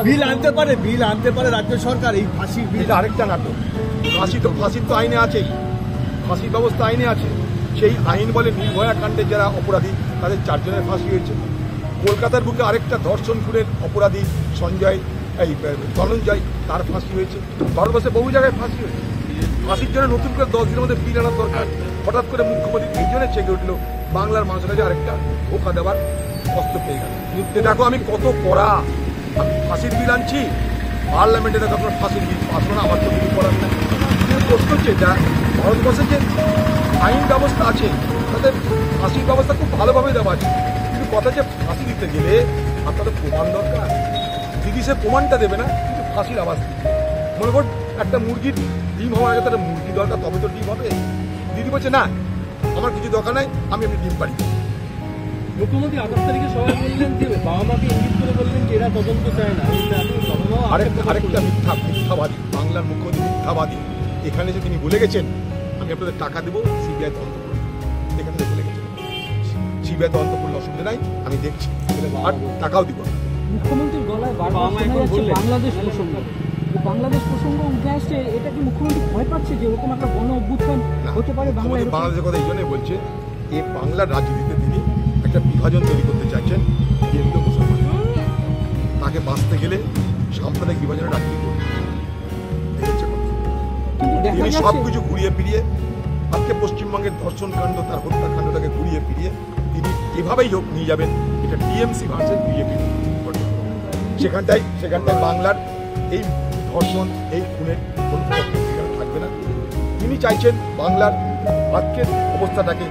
বিল আনতে পারে রাজ্য সরকার। এই ফাঁসি বিল আরেকটা নাটক। ফাঁসির তো আইনে আছেই, ফাঁসির ব্যবস্থা আইনে আছে। সেই আইন বলে নির্ভয়া কাণ্ডের যারা অপরাধী তাদের 4 জনের ফাঁসি হয়েছে। কলকাতার বুকে আরেকটা ধর্ষণ খুনের অপরাধী ধনঞ্জয়, তার ফাঁসি হয়েছে। ভারতবর্ষে বহু জায়গায় ফাঁসি হয়েছে। ফাঁসির জন্য নতুন করে 10 দিনের মধ্যে বিল আনার দরকার। হঠাৎ করে মুখ্যমন্ত্রী এই জন্য চেগে উঠলো বাংলার মানুষের কাছে আরেকটা ধোঁকা দেওয়ার অস্ত্র পেয়ে গেল। দেখো আমি কত কড়া, আমি ফাঁসির বিল আনছি, পার্লামেন্টে দেখো আপনার ফাঁসির বিল আসলো না, আমার তো কিছু করার না। প্রশ্ন হচ্ছে যা ভারতবর্ষে যে আইন ব্যবস্থা আছে তাদের ফাঁসির ব্যবস্থা খুব ভালোভাবে দেওয়া আছে, কিন্তু কথা যে ফাঁসি দিতে গেলে আপনাদের প্রমাণ দরকার। দিদি সে প্রমাণটা দেবে না, কিন্তু ফাঁসির আওয়াজ দিবে। মনে কর একটা মুরগির ডিম হওয়ার আগে তাদের মুরগি দরকার, তবে তো ডিম হবে। দিদি বলছে না আমার কিছু দরকার নাই, আমি এমনি ডিম পারি। মুখ্যমন্ত্রী 28 তারিখে সবাই বললেন যে বাবা মাকে ইঙ্গিত করে বললেন যে এরা তদন্ত চায় না। আরেকটা মিথ্যাবাদী, বাংলার মুখ্যমন্ত্রী মিথ্যাবাদী। এখানে যে তিনি বলে গেছেন আমি আপনাদের টাকা দেবো, সিবিআই তদন্ত করবে। এখানে বলে গেছেন সিবিআই তদন্ত করলে অসুবিধা নাই, আমি দেখছি, আর টাকাও দিব। মুখ্যমন্ত্রীর গলায় বারবার শোনা যাচ্ছে বাংলাদেশ প্রসঙ্গ। বাংলাদেশ প্রসঙ্গ উঠে আসছে, এটা কি মুখ্যমন্ত্রী ভয় পাচ্ছে যে এরকম একটা গণ অভ্যুত্থান হতে পারে? বাংলাদেশের কথা এই জন্যই বলছে, এই বাংলার রাজনীতিতে তিনি একটা বিভাজন তৈরি করতে চাইছেন। হিন্দু মুসলমান তাকে বাঁচতে গেলে সাম্প্রদায়িক বিভাজনের রাজনীতি করতে তিনি সবকিছু ঘুরিয়ে ফিরিয়ে আজকে পশ্চিমবঙ্গের ধর্ষণ কাণ্ড, তার হত্যাকাণ্ডটাকে ঘুরিয়ে ফিরিয়ে তিনি এভাবেই হোক নিয়ে যাবেন। এটা টিএমসি ভার্সেস বিজেপি। সেখানটায় বাংলার এই ধর্ষণ, এই খুনের কোনো থাকবে না। তিনি চাইছেন বাংলার আজকের অবস্থাটাকে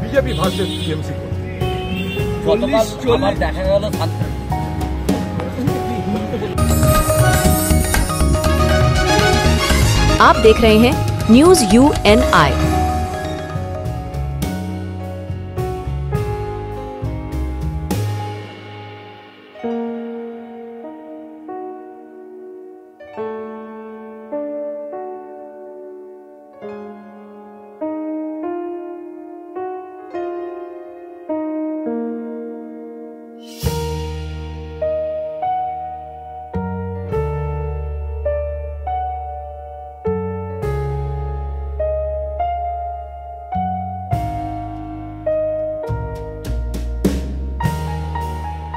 বিজেপি ভার্সেস টিএমসি করতে। দেখা গেল आप देख रहे हैं न्यूज़ UNI।